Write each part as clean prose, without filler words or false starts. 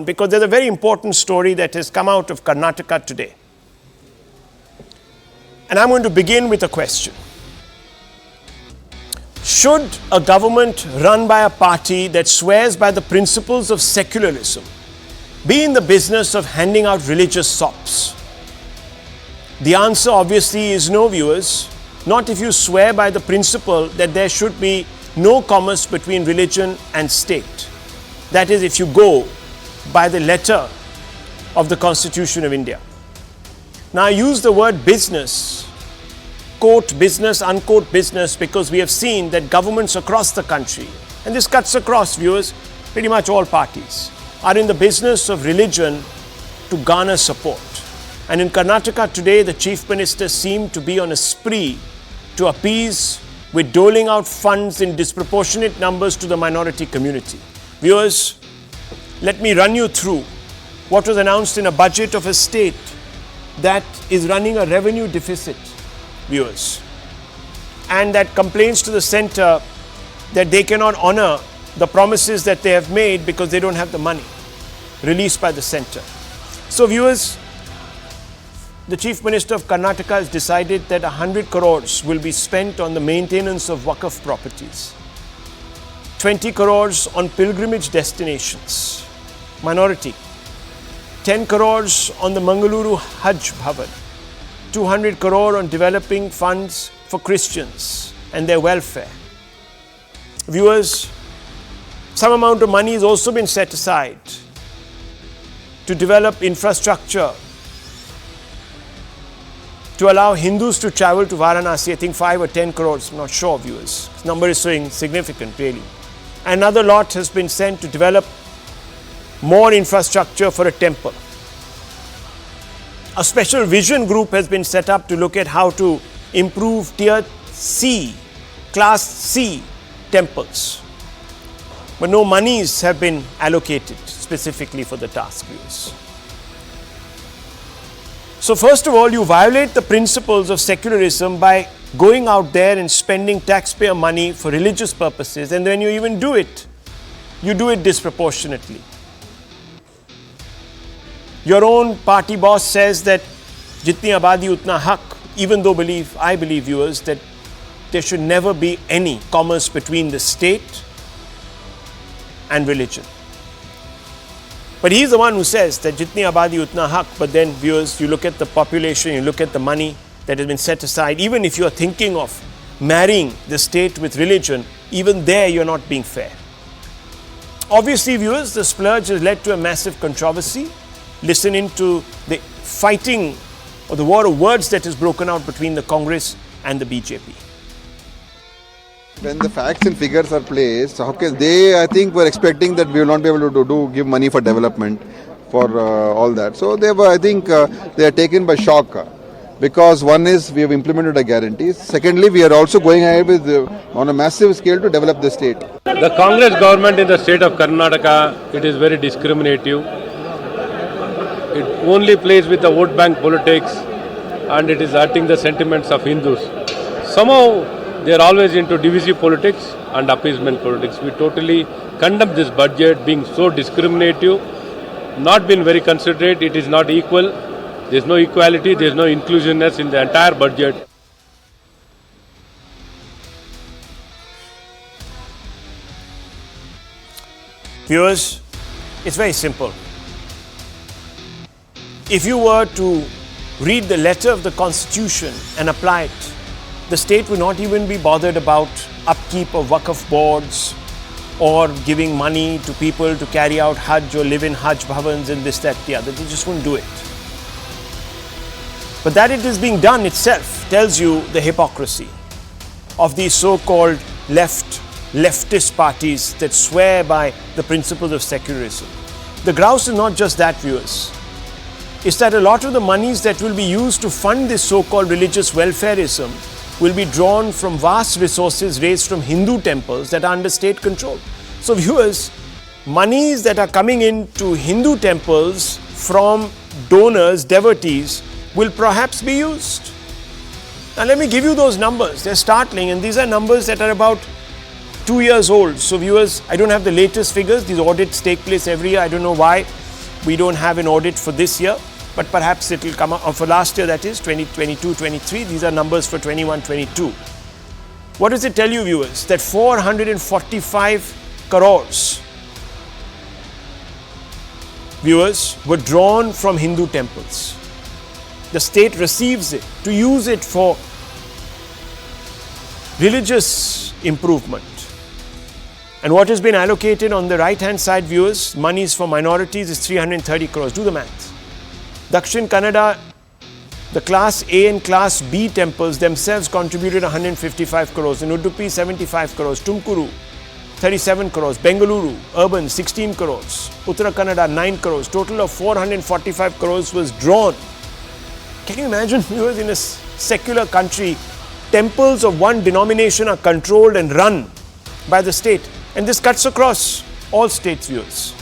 Because there's a very important story that has come out of Karnataka today. And I'm going to begin with a question. Should a government run by a party that swears by the principles of secularism be in the business of handing out religious sops? The answer obviously is no, viewers. Not if you swear by the principle that there should be no commerce between religion and state. That is, if you go by the letter of the Constitution of India. Now I use the word business, quote business, unquote business, because we have seen that governments across the country, and this cuts across, viewers, pretty much all parties, are in the business of religion to garner support. And in Karnataka today, the Chief Minister seemed to be on a spree to appease with doling out funds in disproportionate numbers to the minority community. Viewers, let me run you through what was announced in a budget of a state that is running a revenue deficit, viewers, and that complains to the centre that they cannot honour the promises that they have made because they don't have the money released by the centre. So, viewers, the Chief Minister of Karnataka has decided that 100 crores will be spent on the maintenance of Waqf properties, 20 crores on pilgrimage destinations, minority, 10 crores on the Mangalore Hajj Bhavan, 200 crore on developing funds for Christians and their welfare. Viewers, some amount of money has also been set aside to develop infrastructure to allow Hindus to travel to Varanasi. I think 5 or 10 crores, I'm not sure, viewers. This number is so insignificant, really. Another lot has been sent to develop more infrastructure for a temple. A special vision group has been set up to look at how to improve tier C, class C temples. But no monies have been allocated specifically for the task, viewers. So first of all, you violate the principles of secularism by going out there and spending taxpayer money for religious purposes, and when you even do it, you do it disproportionately. Your own party boss says that jitni abadi utna haq, even though I believe, viewers, that there should never be any commerce between the state and religion. But he's the one who says that jitni abadi utna haq, but then, viewers, you look at the population, you look at the money that has been set aside, even if you are thinking of marrying the state with religion, even there you're not being fair. Obviously, viewers, the splurge has led to a massive controversy. Listen into the fighting or the war of words that is broken out between the Congress and the BJP. When the facts and figures are placed, how can they, I think, were expecting that we will not be able to give money for development, for all that. So they were, I think, they are taken by shock. Because one is, we have implemented a guarantee. Secondly, we are also going ahead with on a massive scale to develop the state. The Congress government in the state of Karnataka, it is very discriminative. It only plays with the vote bank politics, and it is hurting the sentiments of Hindus. Somehow they are always into divisive politics and appeasement politics. We totally condemn this budget being so discriminative, not been very considerate. It is not equal. There is no equality, there is no inclusiveness in the entire budget. Viewers, it's very simple. If you were to read the letter of the Constitution and apply it, the state would not even be bothered about upkeep of Waqf boards or giving money to people to carry out Hajj or live in Hajj Bhavans and this, that, the other. They just wouldn't do it. But that it is being done itself tells you the hypocrisy of these so-called leftist parties that swear by the principles of secularism. The grouse is not just that, viewers. It's that a lot of the monies that will be used to fund this so-called religious welfareism will be drawn from vast resources raised from Hindu temples that are under state control. So viewers, monies that are coming into Hindu temples from donors, devotees, will perhaps be used. Now let me give you those numbers. They're startling, and these are numbers that are about 2 years old. So viewers, I don't have the latest figures. These audits take place every year. I don't know why We don't have an audit for this year, but perhaps it will come out, for last year that is, 2022-23. These are numbers for 21-22. What does it tell you, viewers? That 445 crores, viewers, were drawn from Hindu temples. The state receives it to use it for religious improvement. And what has been allocated on the right hand side, viewers, monies for minorities is 330 crores. Do the math. Dakshin Kannada, the class A and class B temples themselves contributed 155 crores. In Udupi, 75 crores. Tumkuru, 37 crores. Bengaluru, urban, 16 crores. Uttara Kannada, 9 crores. Total of 445 crores was drawn. Can you imagine, viewers, in a secular country, temples of one denomination are controlled and run by the state. And this cuts across all states, viewers.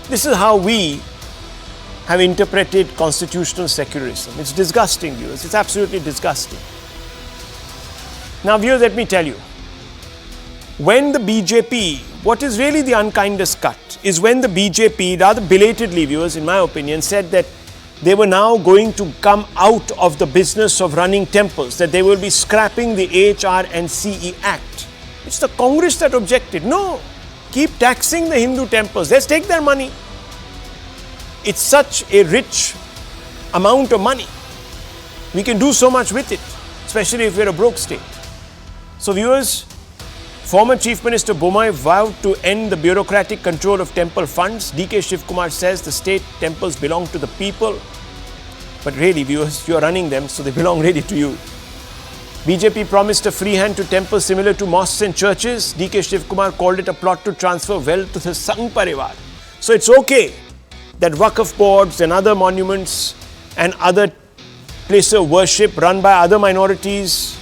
This is how we have interpreted constitutional secularism. It's disgusting, viewers. It's absolutely disgusting. Now, viewers, let me tell you. When the BJP, what is really the unkindest cut is when the BJP, rather belatedly, viewers, in my opinion, said that they were now going to come out of the business of running temples, that they will be scrapping the AHR and CE Act. It's the Congress that objected. No, keep taxing the Hindu temples. Let's take their money. It's such a rich amount of money. We can do so much with it, especially if we're a broke state. So, viewers, former Chief Minister Bomai vowed to end the bureaucratic control of temple funds. DK Shivkumar says the state temples belong to the people. But really, viewers, you are running them, so they belong really to you. BJP promised a free hand to temples similar to mosques and churches. DK Shivkumar called it a plot to transfer wealth to the Sangh Parivar. So it's okay that Waqf boards and other monuments and other places of worship run by other minorities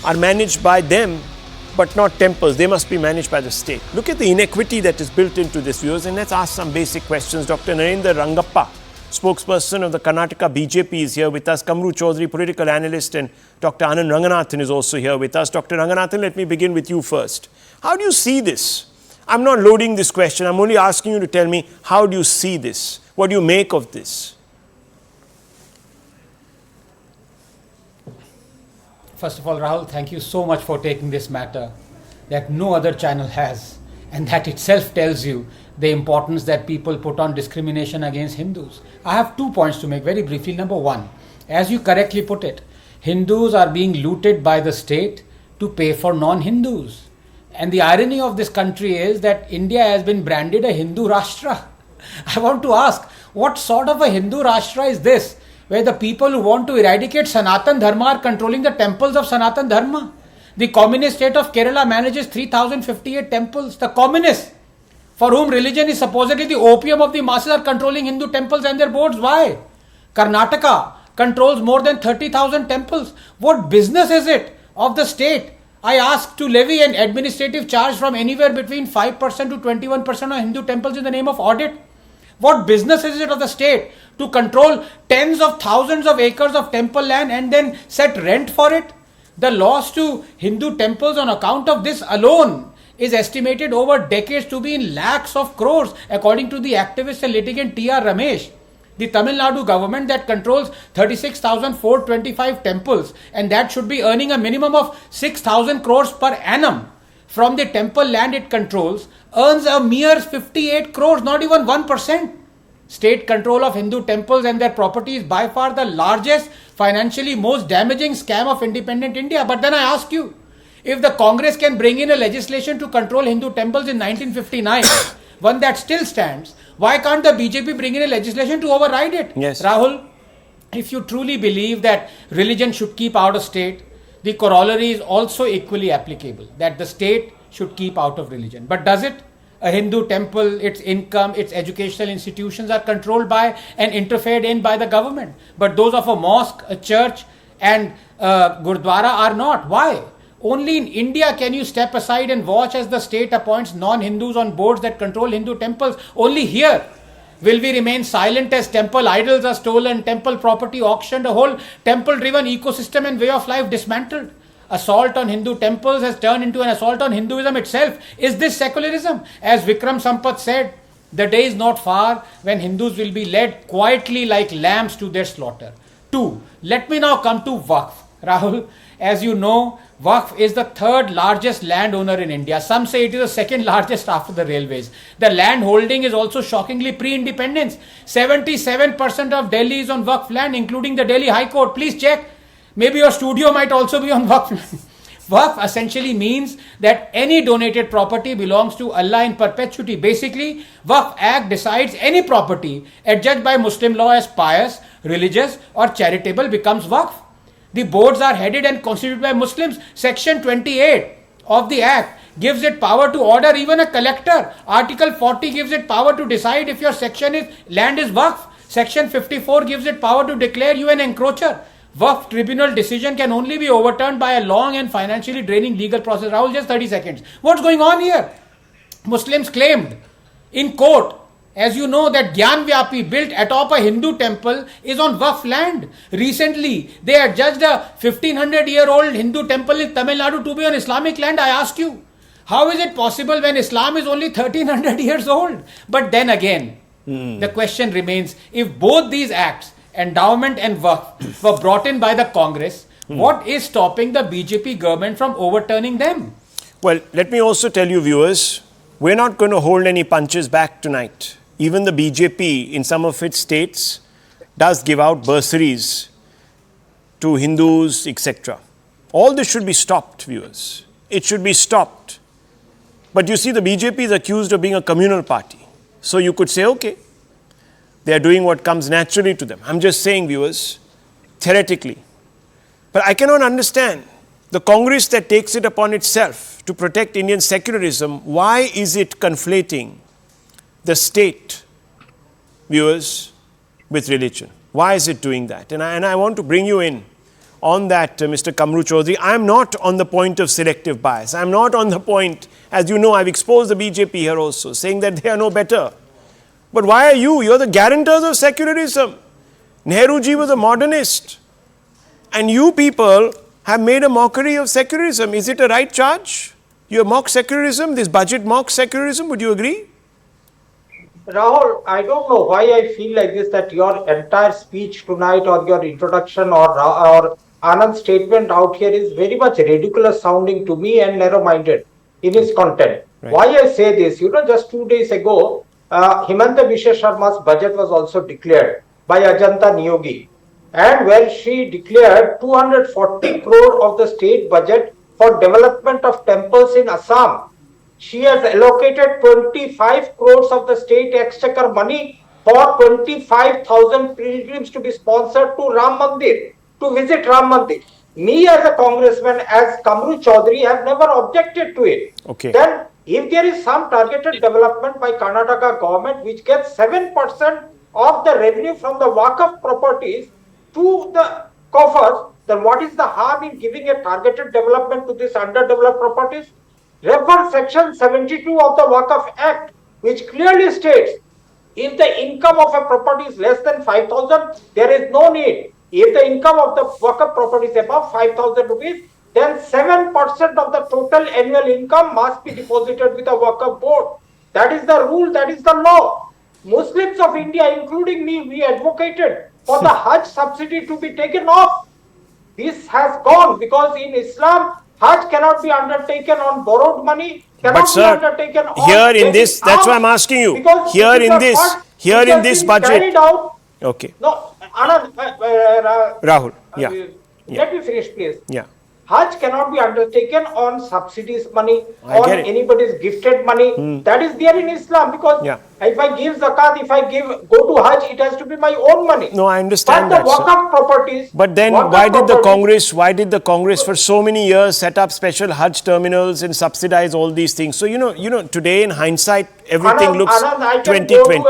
are managed by them, but not temples. They must be managed by the state. Look at the inequity that is built into this, viewers, and let's ask some basic questions. Dr. Narendra Rangappa, spokesperson of the Karnataka BJP, is here with us. Kamru Chaudhary, political analyst, and Dr. Anand Ranganathan is also here with us. Dr. Ranganathan, let me begin with you first. How do you see this? I'm not loading this question. I'm only asking you to tell me, how do you see this? What do you make of this? First of all, Rahul, thank you so much for taking this matter that no other channel has, and that itself tells you the importance that people put on discrimination against Hindus. I have 2 points to make very briefly. Number one, as you correctly put it, Hindus are being looted by the state to pay for non-Hindus. And the irony of this country is that India has been branded a Hindu Rashtra. I want to ask, what sort of a Hindu Rashtra is this, where the people who want to eradicate Sanatan Dharma are controlling the temples of Sanatan Dharma? The communist state of Kerala manages 3,058 temples. The communists, for whom religion is supposedly the opium of the masses, are controlling Hindu temples and their boards. Why? Karnataka controls more than 30,000 temples. What business is it of the state, I ask, to levy an administrative charge from anywhere between 5% to 21% on Hindu temples in the name of audit? What business is it of the state to control tens of thousands of acres of temple land and then set rent for it? The loss to Hindu temples on account of this alone is estimated over decades to be in lakhs of crores, according to the activist and litigant T.R. Ramesh. The Tamil Nadu government, that controls 36,425 temples and that should be earning a minimum of 6,000 crores per annum from the temple land it controls, earns a mere 58 crores, not even 1%. State control of Hindu temples and their property is by far the largest, financially most damaging scam of independent India. But then I ask you, if the Congress can bring in a legislation to control Hindu temples in 1959, one that still stands, why can't the BJP bring in a legislation to override it? Yes. Rahul, if you truly believe that religion should keep out of state, the corollary is also equally applicable, that the state should keep out of religion. But does it? A Hindu temple, its income, its educational institutions are controlled by and interfered in by the government. But those of a mosque, a church and a Gurdwara are not. Why? Only in India can you step aside and watch as the state appoints non-Hindus on boards that control Hindu temples. Only here will we remain silent as temple idols are stolen, temple property auctioned, a whole temple-driven ecosystem and way of life dismantled. Assault on Hindu temples has turned into an assault on Hinduism itself. Is this secularism? As Vikram Sampath said, The day is not far when Hindus will be led quietly like lambs to their slaughter. 2. Let me now come to Waqf. Rahul, as you know, Waqf is the third largest landowner in India. Some say it is the second largest after the railways. The land holding is also shockingly pre-independence. 77% of Delhi is on Waqf land, including the Delhi High Court. Please check. Maybe your studio might also be on Waqf land. Waqf essentially means that any donated property belongs to Allah in perpetuity. Basically, Waqf Act decides any property adjudged by Muslim law as pious, religious or charitable becomes Waqf. The boards are headed and constituted by Muslims. Section 28 of the Act gives it power to order even a collector. Article 40 gives it power to decide if your land is Waqf. Section 54 gives it power to declare you an encroacher. Waqf tribunal decision can only be overturned by a long and financially draining legal process. Rahul, just 30 seconds. What's going on here? Muslims claimed in court, as you know, that Gyan Vyapi built atop a Hindu temple is on Waqf land. Recently, they adjudged a 1500-year-old Hindu temple in Tamil Nadu to be on Islamic land. I ask you, how is it possible when Islam is only 1300 years old? But then again, the question remains, if both these acts, endowment and Waqf, were brought in by the Congress, what is stopping the BJP government from overturning them? Well, let me also tell you, viewers, we're not going to hold any punches back tonight. Even the BJP in some of its states does give out bursaries to Hindus, etc. All this should be stopped, viewers. It should be stopped. But you see, the BJP is accused of being a communal party. So you could say, okay, they are doing what comes naturally to them. I'm just saying, viewers, theoretically. But I cannot understand the Congress that takes it upon itself to protect Indian secularism. Why is it conflating the state, viewers, with religion? Why is it doing that? And I want to bring you in on that, Mr. Kamru Chaudhary. I'm not on the point of selective bias. I'm not on the point, as you know, I've exposed the BJP here also, saying that they are no better. But why are you? You're the guarantors of secularism. Nehruji was a modernist. And you people have made a mockery of secularism. Is it a right charge? You mock secularism? This budget mocks secularism? Would you agree? Rahul, I don't know why I feel like this, that your entire speech tonight or your introduction or Anand's statement out here is very much ridiculous sounding to me and narrow-minded in its content. Right. Why I say this, just 2 days ago, Himanta Biswa Sharma's budget was also declared by Ajanta Niyogi, and where she declared 240 crore of the state budget for development of temples in Assam. She has allocated 25 crores of the state exchequer money for 25,000 pilgrims to be sponsored to Ram Mandir, to visit Ram Mandir. Me as a congressman, as Kamru Chaudhary, have never objected to it. Okay. Then, if there is some targeted development by Karnataka government which gets 7% of the revenue from the Waqf properties to the coffers, then what is the harm in giving a targeted development to these underdeveloped properties? Refer section 72 of the Waqf Act, which clearly states, if the income of a property is less than 5,000, there is no need. If the income of the Waqf property is above 5,000 rupees, then 7% of the total annual income must be deposited with a Waqf board. That is the rule, that is the law. Muslims of India, including me, we advocated for the Hajj subsidy to be taken off. This has gone because in Islam, Hajj cannot be undertaken on borrowed money, cannot but sir, be undertaken on here in this, that's why I'm asking you, here in this budget. Okay. No, Anand, Rahul, yeah. Let me finish, please. Yeah. Hajj cannot be undertaken on subsidies money, on anybody's gifted money. That is there in Islam, because if I give zakat, if I go to Hajj, it has to be my own money. No, I understand but that, the Waqf properties. But then why did the Congress for so many years set up special Hajj terminals and subsidize all these things? So, today in hindsight, everything looks 2020.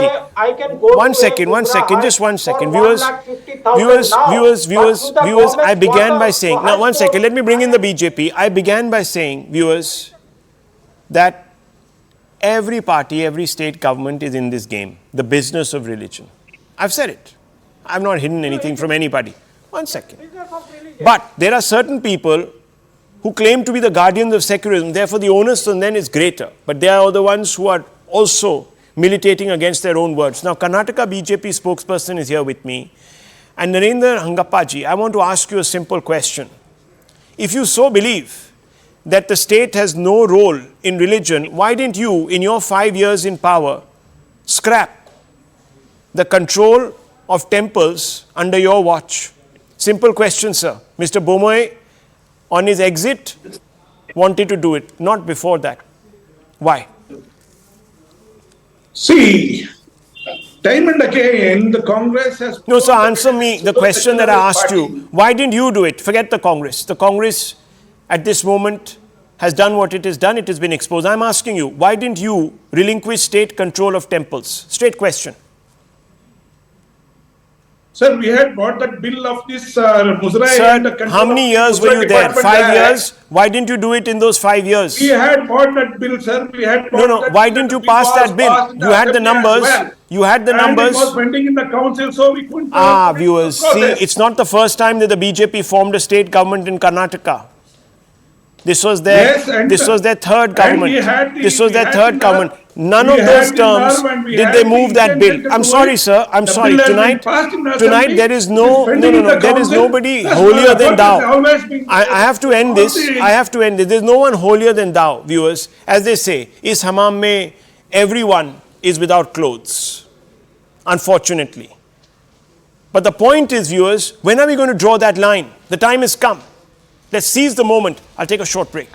One second, just one second. Viewers, I began by saying, now one second, let me bring in the BJP. I began by saying, viewers, that every party, every state government is in this game, the business of religion. I've said it. I've not hidden anything from anybody. One second. But there are certain people who claim to be the guardians of secularism, therefore the onus on them is greater. But they are the ones who are also militating against their own words. Now, Karnataka BJP spokesperson is here with me. And Narendra Hangappaji, I want to ask you a simple question. If you so believe that the state has no role in religion, why didn't you, in your 5 years in power, scrap the control of temples under your watch? Simple question, sir. Mr. Bomoy, on his exit, wanted to do it, not before that. Why? See, time and again, the Congress has... No, sir, answer me the question that I asked you. Why didn't you do it? Forget the Congress. The Congress, at this moment, has done what it has done. It has been exposed. I'm asking you, why didn't you relinquish state control of temples? Straight question. Sir, we had bought that bill of this Muzrai. Sir, how many years were you there? 5 years? Why didn't you do it in those 5 years? We had bought that bill, sir. We had bought No. Why didn't you pass that bill? You had the numbers. You had the numbers. And it was pending in the council, so we couldn't... Viewers, see, it's not the first time that the BJP formed a state government in Karnataka. This was their third government. This was their third government. None of those terms did they move that bill. I'm sorry, sir. I'm sorry. Tonight there is there is nobody holier than thou. I have to end this. There's no one holier than thou, viewers. As they say, is hammam mein everyone is without clothes, unfortunately. But the point is, viewers, when are we going to draw that line? The time has come. Let's seize the moment. I'll take a short break.